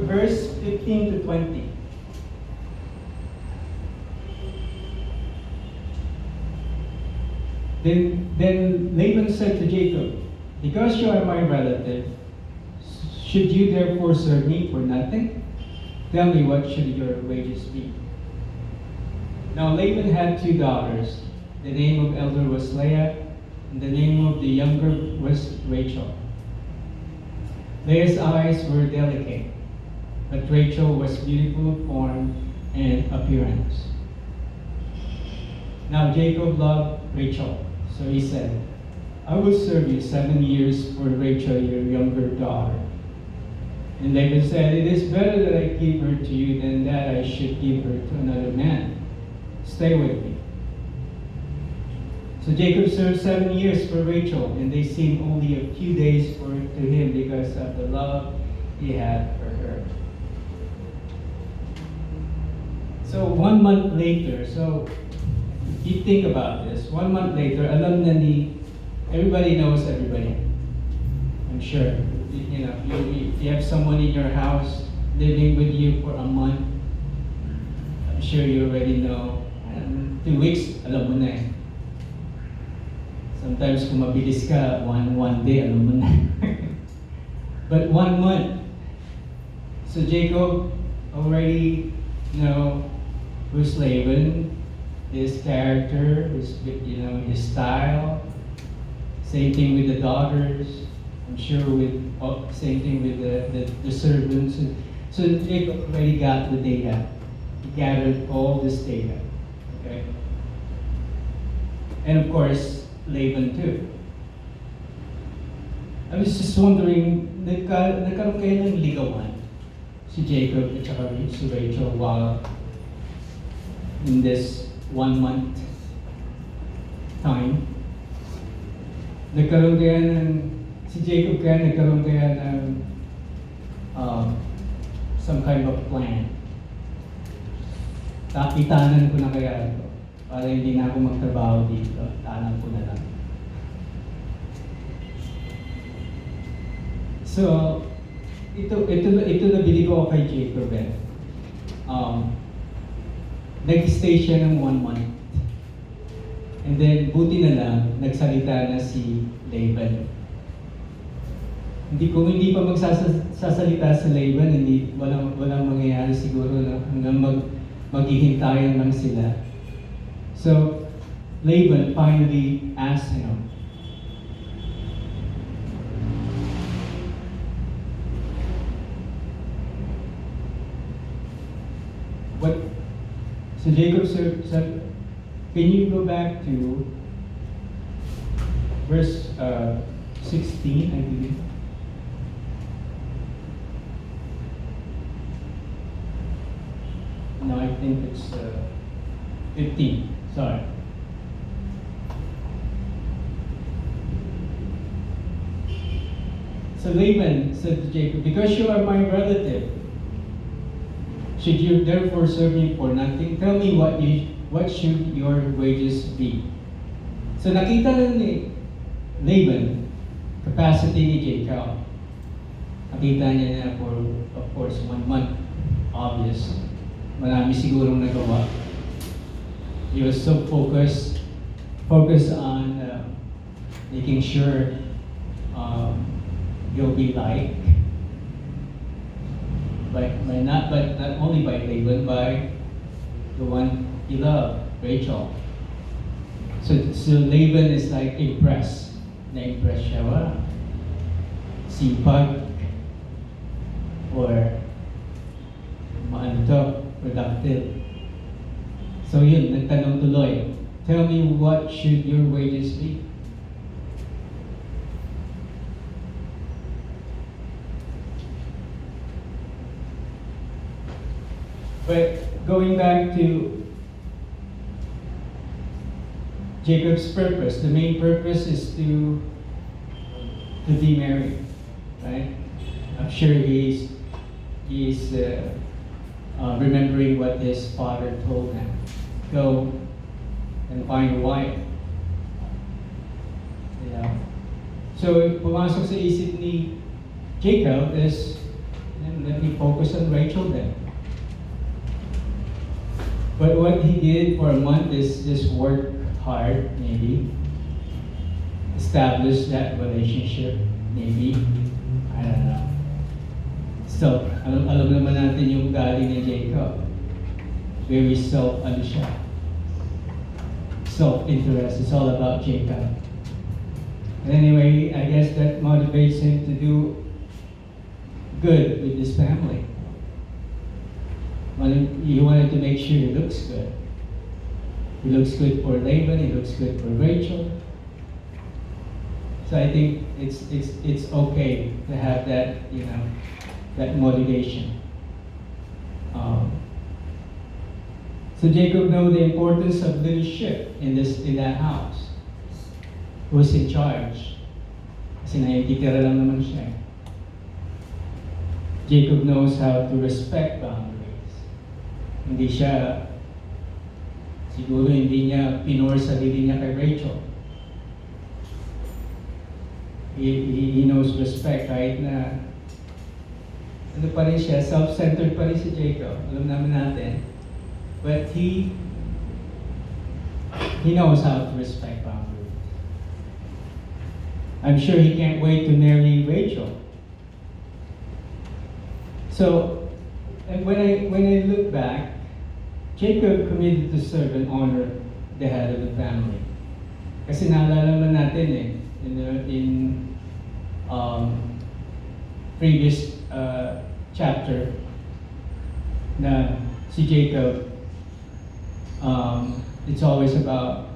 verse 15 to 20. Then Laban said to Jacob, "Because you are my relative, should you therefore serve me for nothing? Tell me, what should your wages be?" Now Laban had two daughters. The name of elder was Leah, and the name of the younger was Rachel. Leah's eyes were delicate, but Rachel was beautiful of form and appearance. Now Jacob loved Rachel, so he said, "I will serve you 7 years for Rachel, your younger daughter." And Laban said, "It is better that I give her to you than that I should give her to another man. Stay with me." So Jacob served 7 years for Rachel, and they seemed only a few days to him because of the love he had for her. So 1 month later, so you think about this, 1 month later, alam na everybody knows everybody. I'm sure. You know, if you have someone in your house living with you for a month, I'm sure you already know. 2 weeks, alam mo na eh. Sometimes kung mabilis ka, one day, alam mo na. But 1 month. So Jacob already know who's Laban, his character, his style. Same thing with the daughters. I'm sure same thing with the servants. So Jacob already got the data. He gathered all this data. Okay? And of course, Laban too. I was just wondering, nagkaroon kayo ng ligawan si Jacob at saka si Rachel while in this 1 month time. Nagkaroon kaya si Jacob nagkaroon kaya ng some kind of plan. Itanan ko na kaya ito para hindi na ako magtrabaho dito. Itanan ko na lang. So, ito nabili ko kay Jacob eh. Nag-stay siya ng 1 month. And then, buti na lang, nagsalita na si Laban. Hindi pa magsasalita sa Laban, walang mangyayari siguro na hanggang maghihintayan lang sila. So, Laban finally asked him, so Jacob said, can you go back to verse 16, I believe? No, I think it's 15. Sorry. So Laban said to Jacob, "Because you are my relative, should you therefore serve me for nothing? Tell me what should your wages be?" So nakita na ni Laban capacity ni Jacob. Nakita niya na for, of course, 1 month. Obvious. Marami sigurong nagawa. He was so focused on making sure he'll be liked. But not only by Laban, by the one he loved, Rachel. So Laban is like impressed. Na-impress siya, wow. Sipag. Or productive. So yun, nagtanong tuloy, tell me, what should your wages be? But going back to Jacob's purpose, the main purpose is to be married, right? I'm sure he's remembering what his father told him. Go and find a wife. So pumasok sa isip ni Jacob is, let me focus on Rachel then. But what he did for a month is just work hard, maybe. Establish that relationship, maybe. I don't know. So, alam naman natin yung galing ni Jacob. Very self-interest. It's all about Jacob. Anyway, I guess that motivates him to do good with his family. He wanted to make sure he looks good. He looks good for Laban, he looks good for Rachel. So I think it's okay to have that, that motivation. So Jacob knew the importance of leadership in that house. Who was in charge? Kasi nakikitira lang naman siya. Jacob knows how to respect boundaries. Siguro hindi niya pinor sarili niya kay Rachel. He knows respect kahit na ano pa rin siya, self-centered pa rin si Jacob. Alam naman natin. But he knows how to respect boundaries. I'm sure he can't wait to marry Rachel. So, and when I look back, Jacob committed to serve and honor the head of the family. Kasi naalala naman natin in previous chapter na si Jacob, it's always about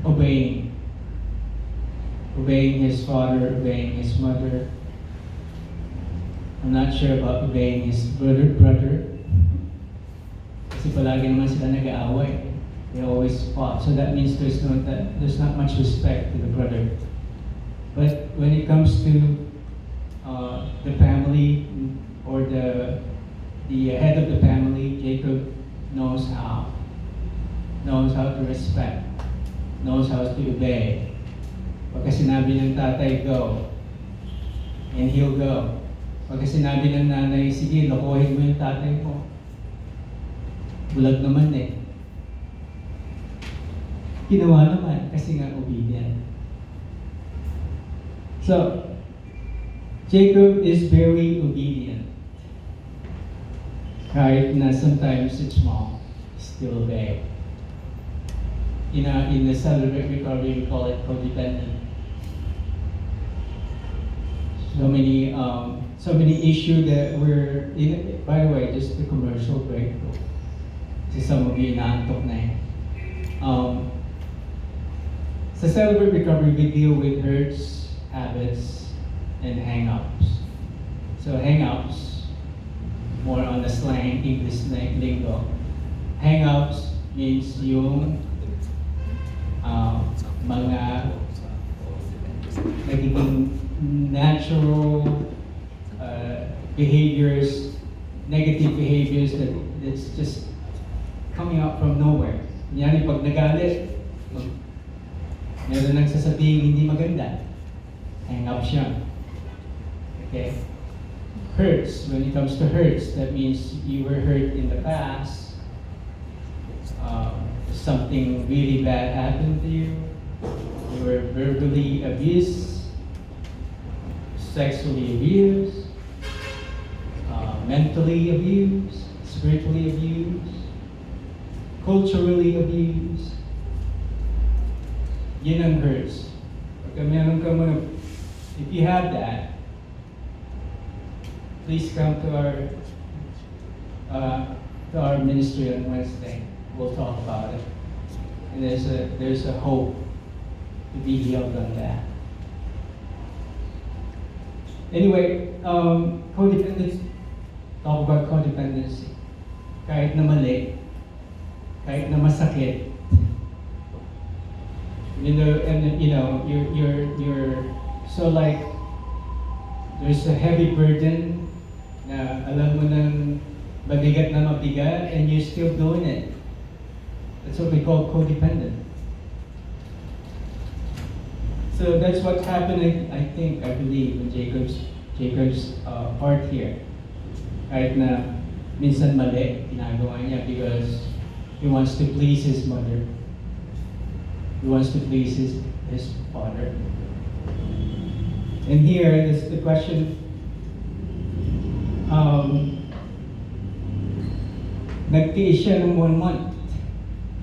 obeying his father, obeying his mother. I'm not sure about obeying his brother. Kasi palagi naman sila nag-aaway. They always fought. So that means there's not much respect to the brother. But when it comes to the family or the head of the family, Jacob knows how to respect, knows how to obey. Pagka sinabi ng tatay, go, and he'll go. Pagka sinabi ng nanay, sige, lokohin mo yung tatay mo. Bulag naman eh. Ginawa naman kasi nga obedient. So, Jacob is very obedient. Kahit na sometimes it's small, still obey. In the Celebrate Recovery, we call it codependent. So many issues that we're in. By the way, just a commercial break. Si some of you inaantok na eh. Sa Celebrate Recovery, we deal with hurts, habits, and hang-ups. So hang-ups, more on the slang, English lingo. Hang-ups means yung mga nagiging natural behaviors, negative behaviors that's just coming out from nowhere. Kunyari, pag nagalit, meron nang sasabihin hindi maganda. Hang up siya. Okay? Hurts. When it comes to hurts, that means you were hurt in the past. Something really bad happened to you. You were verbally abused, sexually abused, mentally abused, spiritually abused, culturally abused. Yun ang hurts. Pagka meron ka mga, if you have that, please come to our ministry on Wednesday. We'll talk about it. And there's a hope to be healed on that. Anyway, codependency. Talk about codependency. Kahit na mali, kahit na masakit, you're so like there's a heavy burden na alam mo nang mabigat na mabigat and you're still doing it. That's what we call codependent. So that's what's happening, I believe, in Jacob's part here. Kahit na minsan mali, ginagawa niya because he wants to please his mother. He wants to please his father. And here is the question, nagtiis siya ng 1 month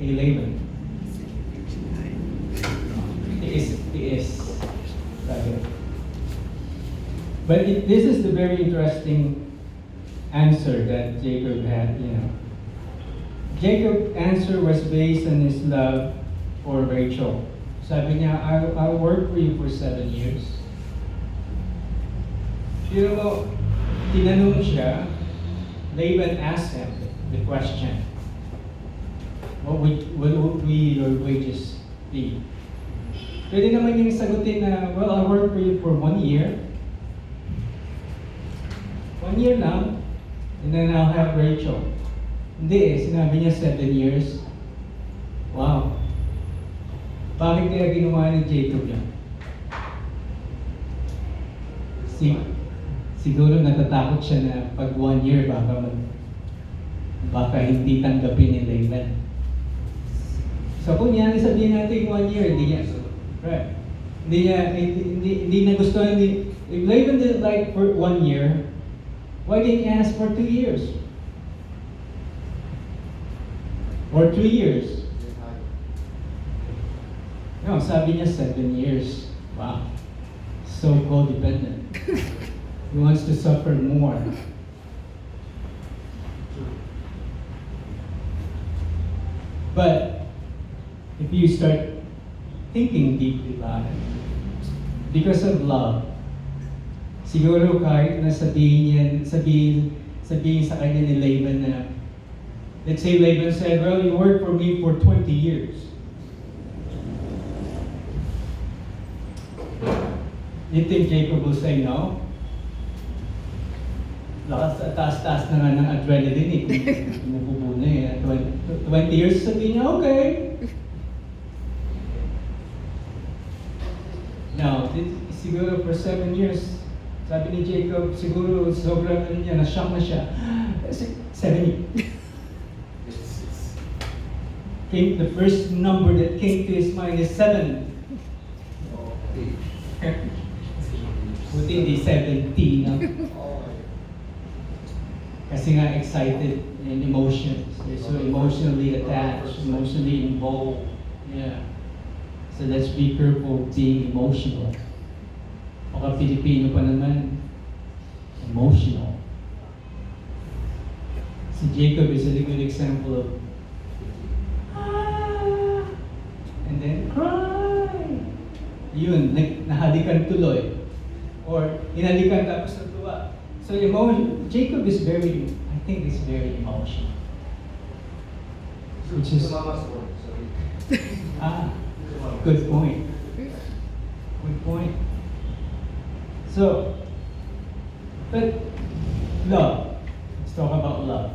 kay Laban. Tiis. But this is the very interesting answer that Jacob had, Jacob's answer was based on his love for Rachel. Sabi niya, I'll work for you for 7 years. Pero tinanong siya, Laban asked him the question, what would your wages be? Pwede naman yung sagutin na, well, I'll work for you for 1 year. 1 year lang, and then I'll have Rachel. Hindi sinabi niya 7 years. Wow. Bakit kaya ginawa ni Jacob yan? Siguro natatakot siya na pag 1 year baka hindi tanggapin ni Laban. So kunyari sabihin natin 1 year, hindi niya, right? Hindi nagustuhan ni, if Laban didn't like for 1 year, why didn't he ask for 2 years? Or 3 years? No, sabi niya 7 years. Wow. So codependent. He wants to suffer more. But if you start thinking deeply about it, because of love, siguro kahit na sabihin sa kanya ni Laban na, let's say Laban said, well, you worked for me for 20 years. You think Jacob will say no? Lakas taas-taas na nga ng adrenaline kumukubo na 20 years, sabihin niya, okay. Now, siguro for 7 years, sabi ni Jacob, siguro sobrang na-shock na siya. 7 years. The first number that came to his mind is 7. Buti hindi 70, no? Kasi nga excited and emotions. They're so emotionally attached, emotionally involved. Yeah. So let's be careful being emotional. Baka Pilipino pa naman, emotional. Si Jacob is a good example of and then cry. Yun, nahalikan tuloy. Or hinalikan tapos natuwa. So Jacob is very emotional. Which is good point. Good point. So, but love. Let's talk about love.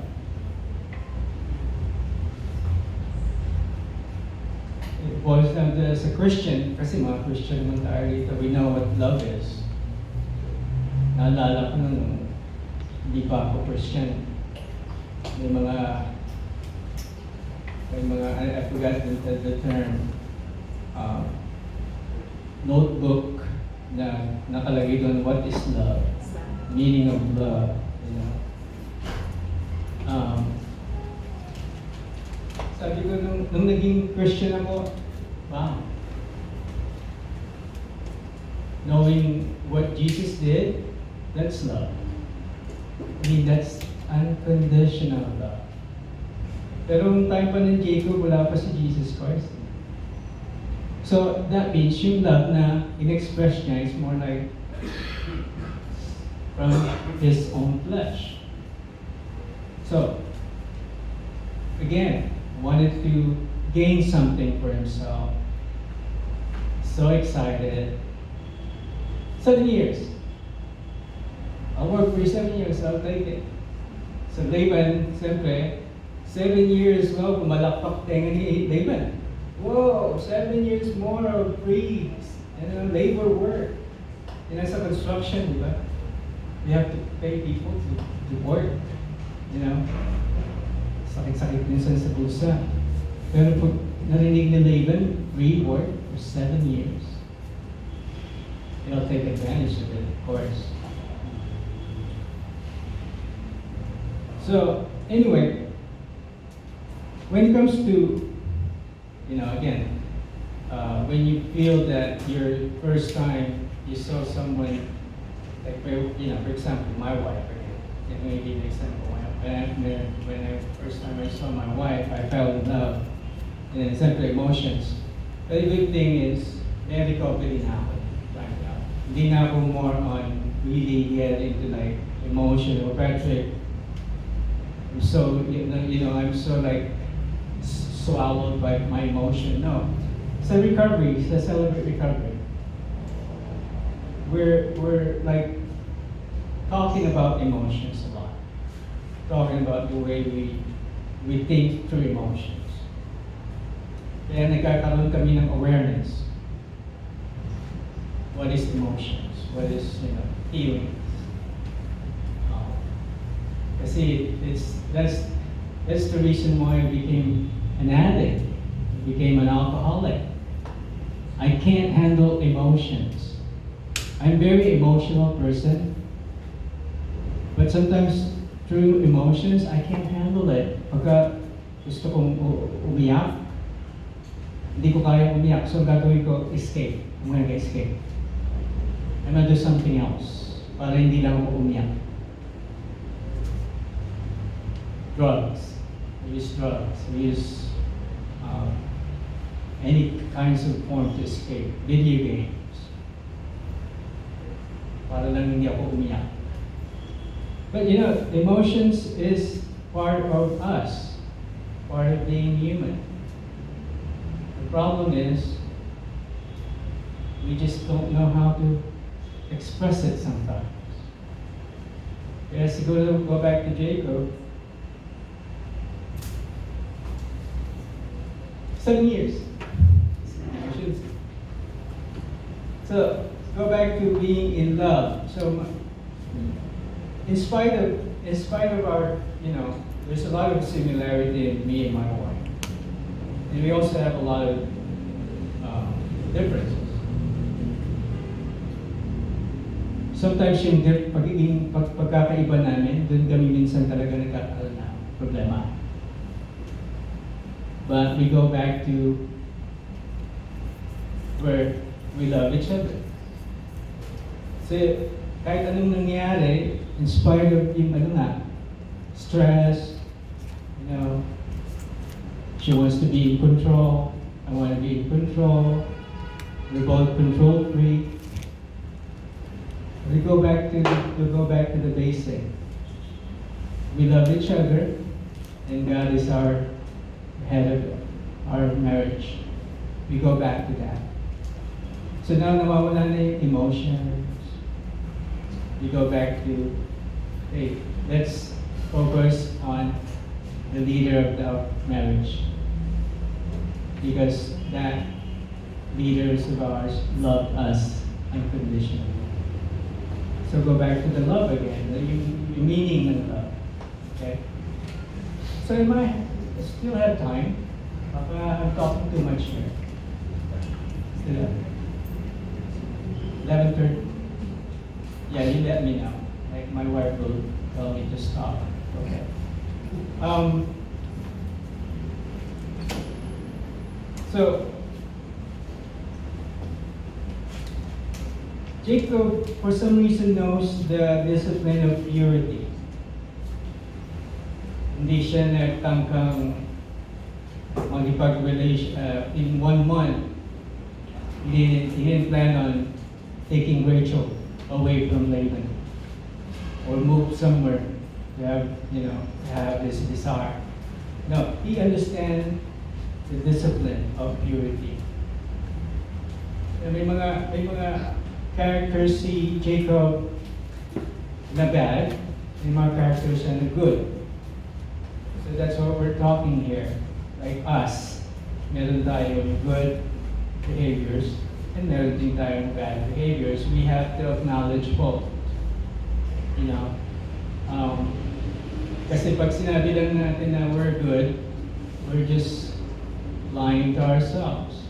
It boils down to, as a Christian, kasi mga Christian naman tayo dito, we know what love is. Naalala ko nung hindi pa ako Christian. May mga, I forgot the term, notebook na nakalagay doon, what is love? Meaning of love, sabi ko nung naging Christian ako, wow. Knowing what Jesus did, that's love. I mean, that's unconditional love. Pero nung time pa ng Jacob, wala pa si Jesus Christ. So, that means yung love na in-express niya is more like from his own flesh. So, again, wanted to gain something for himself. So excited. 7 years. I'll work for you 7 years, I'll take it. So Laban, siyempre, 7 years, well, pumalakpak tenga ni Laban. Whoa, 7 years more of free labor work. Sa construction, di ba? You have to pay people to work. You know? Sakit-sakit minsan sa bulsa. Pero pag narinig ni Laban, free work for 7 years. They'll take advantage of it, of course. So, anyway, when it comes to, again, when you feel that your first time you saw someone, like, for example, my wife, again, let me give you an example. When I first time I saw my wife, I fell in love, and then simply emotions. But the good thing is, may recovery na ako right now. Hindi na ako more on really get into like emotion or Patrick. So, I'm so like swallowed by my emotion. No. It's a recovery, it's a celebrate recovery. We're like talking about emotions a lot. Talking about the way we think through emotions. Kaya nagkakaroon kami ng awareness. What is emotions? What is, feelings? Kasi that's the reason why I became an addict, became an alcoholic. I can't handle emotions. I'm a very emotional person, but sometimes through emotions, I can't handle it. Pagka gusto kong umiyak, hindi ko kaya umiyak, so gagawin ko, escape. I'm gonna escape. I'm gonna do something else para hindi lang ako umiyak. Drugs. We use drugs. We use any kinds of form to escape. Video games. Para lang hindi ako umiyak. But emotions is part of us. Part of being human. The problem is, we just don't know how to express it sometimes. Kaya siguro go back to Jacob. 7 years. So go back to being in love. So in spite of our, there's a lot of similarity in me and my wife, and we also have a lot of differences. Sometimes yung pagkakaiba namin, dun kami minsan talaga nagkakaroon ng problema. But we go back to where we love each other. So, kahit anong nangyari, in spite of yung stress, she wants to be in control, I want to be in control, we're both control freak. We go back to the basic. We love each other, and God is our head of our marriage. We go back to that. So now nawawala na yung emotions. We go back to, hey, let's focus on the leader of the marriage. Because that leaders of ours love us unconditionally. So go back to the love again, the meaning of love. Okay? So I still have time. I'm talking too much here. Still 11:30. Yeah, you let me know. Like my wife will tell me to stop. Okay. So Jacob, for some reason, knows the discipline of purity. Hindi siya nagtangkang magipag-relation in 1 month. He didn't plan on taking Rachel away from Laban or move somewhere to have this desire. No, he understands the discipline of purity. May mga characters si Jacob na bad, may mga characters na good. So that's what we're talking here. Like us, meron tayong good behaviors and meron din tayong bad behaviors. We have to acknowledge both. You know? Um, Kasi pag sinabi lang natin na we're good, we're just lying to ourselves.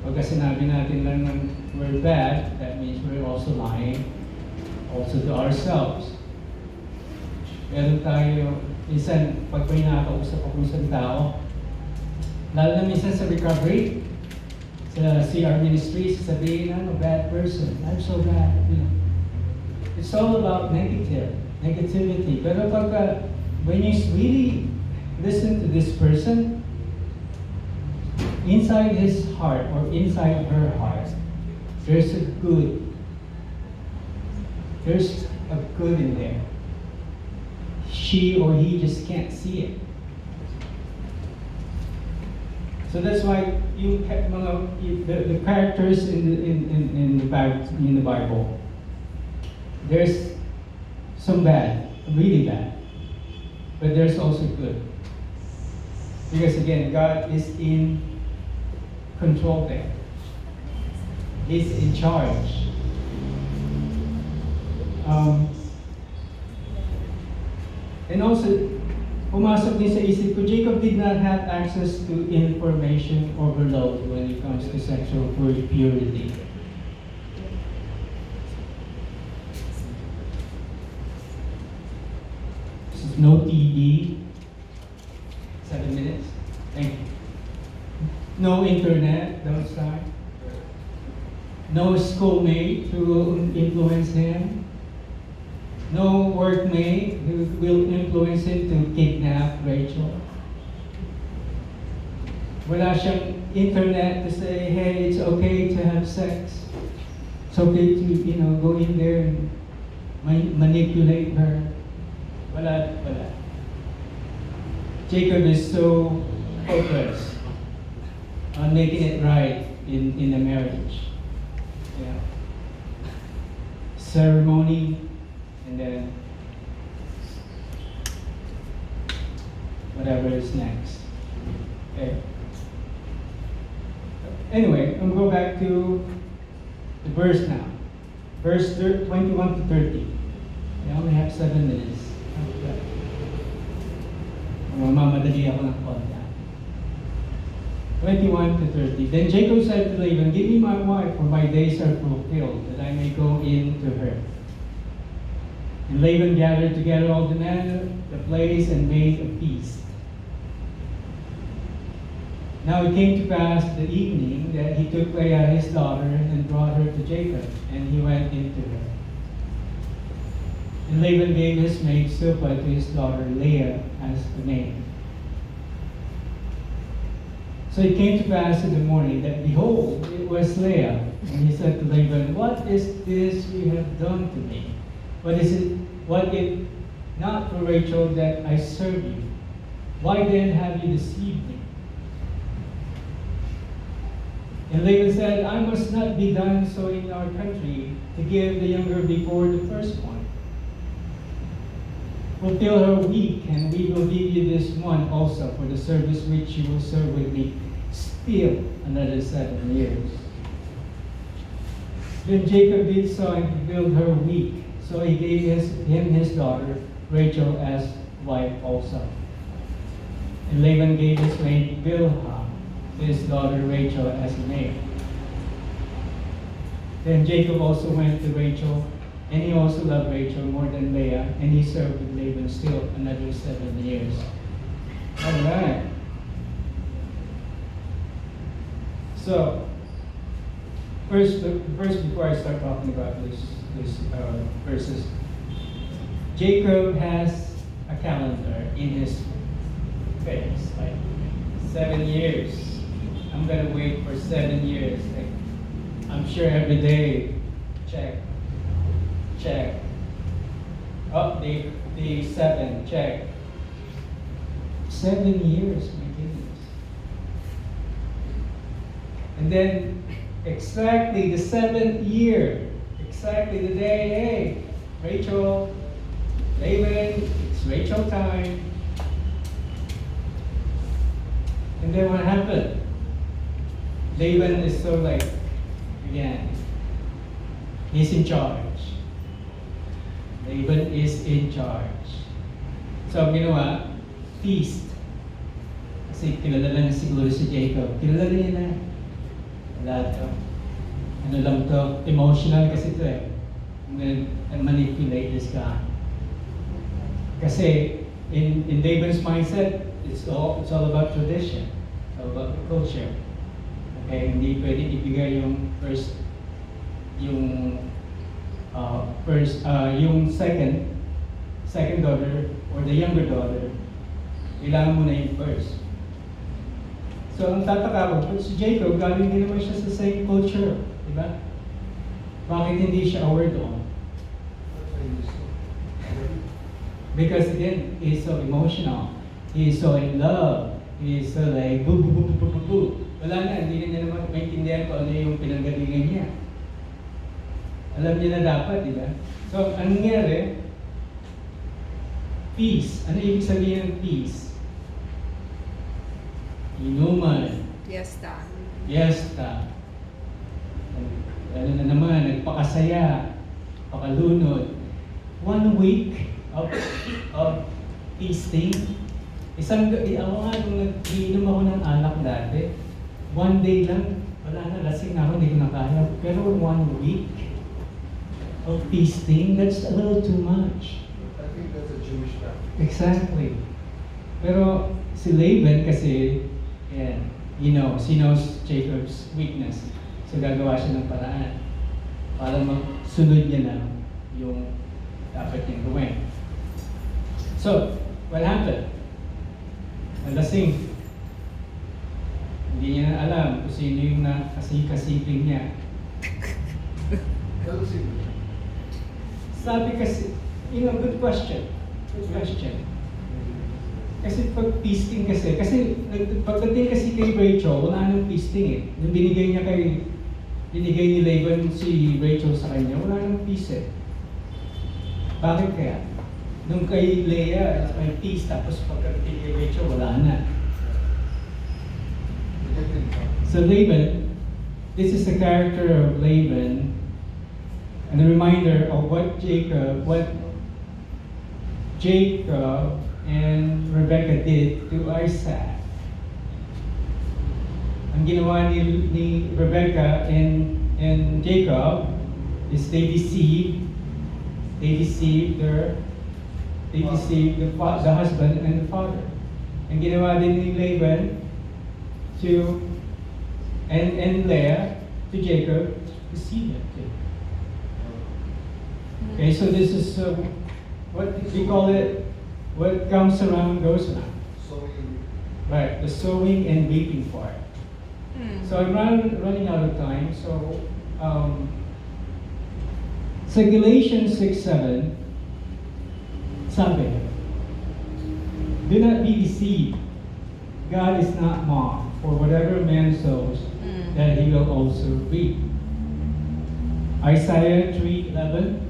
Pag sinabi natin lang na we're bad, that means we're also lying also to ourselves. Meron tayo, minsan pag may nakakausap ako sa tao, lalo na minsan sa recovery, sa CR ministry, sasabihin, I'm a bad person, I'm so bad, you know. It's all about negativity. Pero pag when you really listen to this person, inside his heart or inside her heart, there's a good. There's a good in there. She or he just can't see it. So that's why the characters in the Bible, there's some bad, really bad, but there's also good. Because again, God is in control there. He's in charge. And also, pumasok din sa isip ko, Jacob did not have access to information overload when it comes to sexual purity. No TV. 7 minutes. Thank you. No internet those times. No schoolmate who will influence him. No workmate who will influence him to kidnap Rachel. Wala siyang internet to say, hey, it's okay to have sex. It's okay to, go in there and manipulate her. Wala. Jacob is so focused on making it right in a marriage. Yeah. Ceremony, and then whatever is next. Okay. Anyway, I'm going to go back to the verse now. Verse 21 to 30. I only have 7 minutes. Mamadali ako ng konti. 21 to 30. Then Jacob said to Laban, give me my wife, for my days are fulfilled, that I may go in to her. And Laban gathered together all the men, the place, and made a feast. Now it came to pass the evening that he took Leah his daughter and brought her to Jacob, and he went into her. And Laban gave his maid Zilpah to his daughter Leah as the name. So it came to pass in the morning that, behold, it was Leah. And he said to Laban, what is this you have done to me? What if not for Rachel that I serve you? Why then have you deceived me? And Laban said, I must not be done so in our country, to give the younger before the firstborn. Fulfill her week, and we will give you this one also for the service which you will serve with me still another 7 years. Then Jacob did so and fulfilled her week. So he gave him his daughter Rachel as wife also. And Laban gave his maid Bilhah to his daughter Rachel as a maid. Then Jacob also went to Rachel, and he also loved Rachel more than Leah, and he served with Laban still another 7 years. All right. So, first before I start talking about this verses, Jacob has a calendar in his face, like 7 years. I'm gonna wait for 7 years. Like, I'm sure every day, check. Oh, day 7, check. 7 years, my goodness. And then exactly the 7th year, exactly the day, hey, Rachel, Laban, it's Rachel time. And then what happened? Laban is so again, he's in charge. Laban is in charge. So, ang ginawa, feast. Kasi kilala na siguro si Jacob. Kilala niya na. Wala to. Ano lang to, emotional kasi to eh. I'm gonna manipulate this guy. Kasi in Laban's mindset, it's all about tradition. It's all about the culture. Okay, hindi pwede ibigay yung yung second daughter or the younger daughter. Kailangan mo na yung first. So, ang tataka ko, si Jacob, galing din naman siya sa same culture. Diba? Bakit hindi siya aware doon? Because again, he's so emotional. He's so in love. He's so like, boo, boo, boo, boo, boo, boo. Wala na, hindi na niya naman maintindihan kung ano yung pinanggalingan niya. Alam niya na dapat, di ba? So, ang nangyari, peace. Ano ibig sabihin ng peace? Inuman. Fiesta. Fiesta. Ano na naman, nagpakasaya, pakalunod. 1 week of feasting. Ako nga, nung nag-iinom ako ng alak dati, 1 day lang, wala na, lasing na ako, hindi ko na kaya. Pero 1 week of feasting, that's a little too much. I think that's a Jewish practice. Exactly. Pero si Laban kasi, yan, he knows Jacob's weakness. So gagawa siya ng paraan para magsunod niya na yung dapat niyang gawin. So, what happened? Nalasing. Hindi niya na alam kung sino yung nakasiping niya. Sabi kasi, good question. Good question. Kasi pag feasting kasi pagdating kasi kay Rachel, wala nang feasting eh. Nung binigay ni Laban si Rachel sa kanya, wala nang feast eh. Bakit kaya? Nung kay Leah, may feast, tapos pagdating kay Rachel, wala na. So Laban, this is the character of Laban, and a reminder of what Jacob and Rebecca did to Isaac. Ang ginawa ni Rebecca and Jacob is they deceived the husband and the father. Ang ginawa din ni Laban and Leah to Jacob, deceive him too. Okay, so this is what we call it. What comes around goes around. Sowing. Right, the sowing and reaping part. So I'm running out of time. So, Galatians 6:7, sabi, do not be deceived. God is not mocked. For whatever a man sows, that he will also reap. Isaiah 3:11.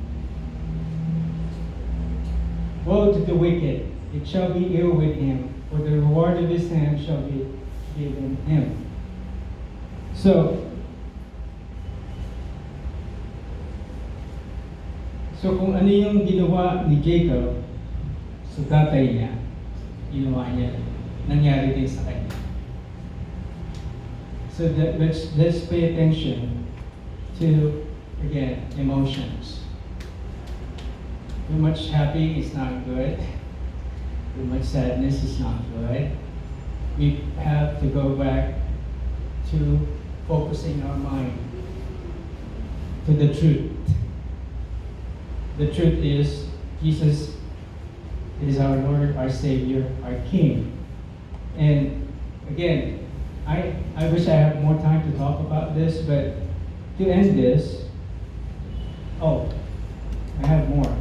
Woe to the wicked, it shall be ill with him, for the reward of his hand shall be given him. So kung ano yung ginawa ni Jacob sa tatay niya, ginawa niya, nangyari din sa kanya. So let's pay attention to, again, emotions. Too much happy is not good. Too much sadness is not good. We have to go back to focusing our mind to the truth. The truth is, Jesus is our Lord, our Savior, our King. And again, I wish I had more time to talk about this, but to end this, I have more.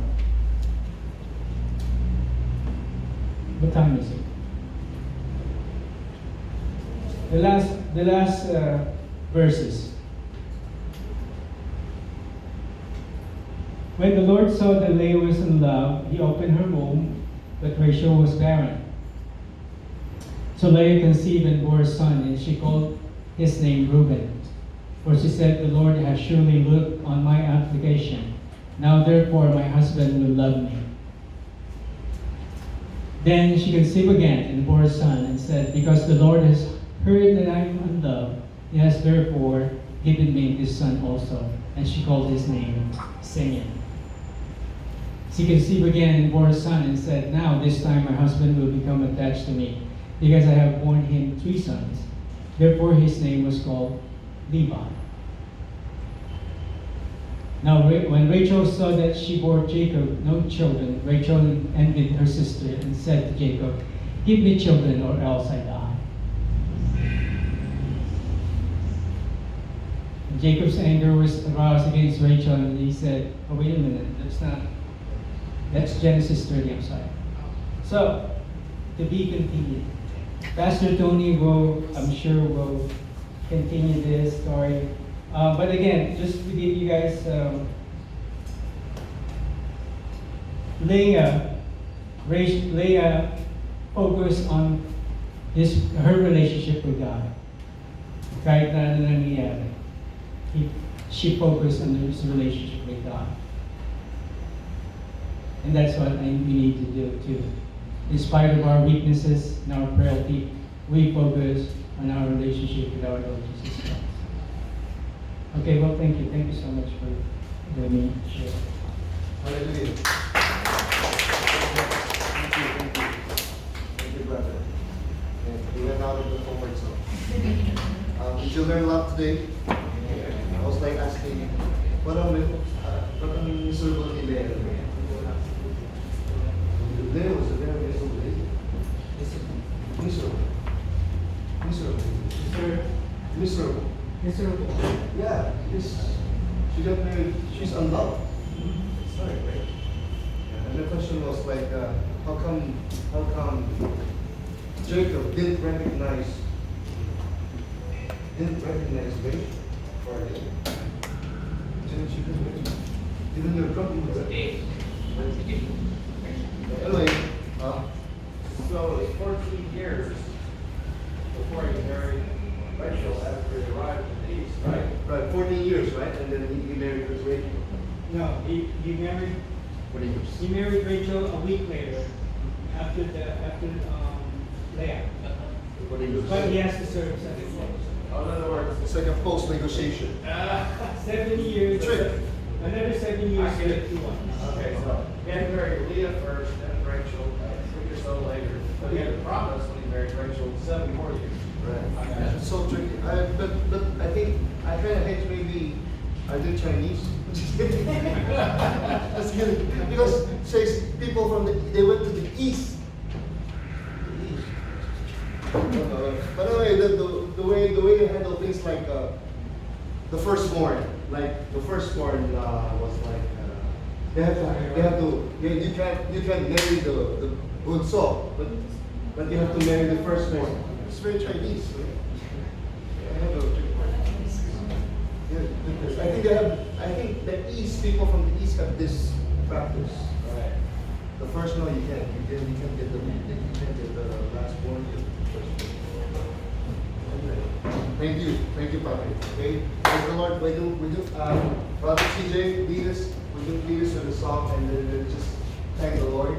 What time is it? The last verses. When the Lord saw that Leah was in love, he opened her womb, but Rachel was barren. So Leah conceived and bore a son, and she called his name Reuben. For she said, the Lord has surely looked on my affliction. Now therefore my husband will love me. Then she conceived again and bore a son, and said, Because the Lord has heard that I am unloved, he has therefore given me this son also. And she called his name Simeon. She conceived again and bore a son, and said, Now this time my husband will become attached to me, because I have borne him 3 sons. Therefore his name was called Levi. Now when Rachel saw that she bore Jacob no children, Rachel envied her sister and said to Jacob, Give me children, or else I die. And Jacob's anger was aroused against Rachel, and he said, Oh, wait a minute, that's Genesis 30, I'm sorry. So, to be continued. Pastor Tony I'm sure will continue this story. But again, just to give you guys, Leah focused on her relationship with God. Kahit na ano nangyayari, she focused on his relationship with God. And that's what we need to do too. In spite of our weaknesses and our frailty, we focus on our relationship with our Lord Jesus Christ. Okay, well, thank you. Thank you so much for letting me share. Hallelujah. Thank you, brother. And we went out of the comfort zone. Did you learn a lot today? I was like asking, what ang miserable ni Leah? Leah was a very miserable lady. Miserable. Miserable. Yeah, she got married, she's unloved. Sorry, right? And the question was like, how come Jacob didn't recognize Rachel for a day? She didn't. Even though company was at anyway, So it's 14 years before he married Rachel after he arrived in the East, right? right, 14 years, right? And then he married with Rachel. No, he married. What do you He married Rachel a week later, after Leah. What do you But he has to serve 7 years. Oh, in other words, It's like a post-negotiation. 7 years. Trick. Another 7 years. I get it. 51. okay, so he had married Leah first, then Rachel, 3 years old later. But he had a promise when he married Rachel 7 more years. Right. I got it. It's so tricky. But I think I kind of hate maybe are they Chinese? Just kidding. Just kidding. Because says people from they went to the east. But anyway, the way you handle things like the firstborn, was like you can't marry the bunso, but you have to marry the firstborn. It's very Chinese. Right? I have a yeah, I think the East people from the East have this practice. Right. The first one you can't get the last born. Thank you, Patrick. Okay, praise the Lord. We do. Brother CJ lead us. We do lead us with a song, and then just thank the Lord.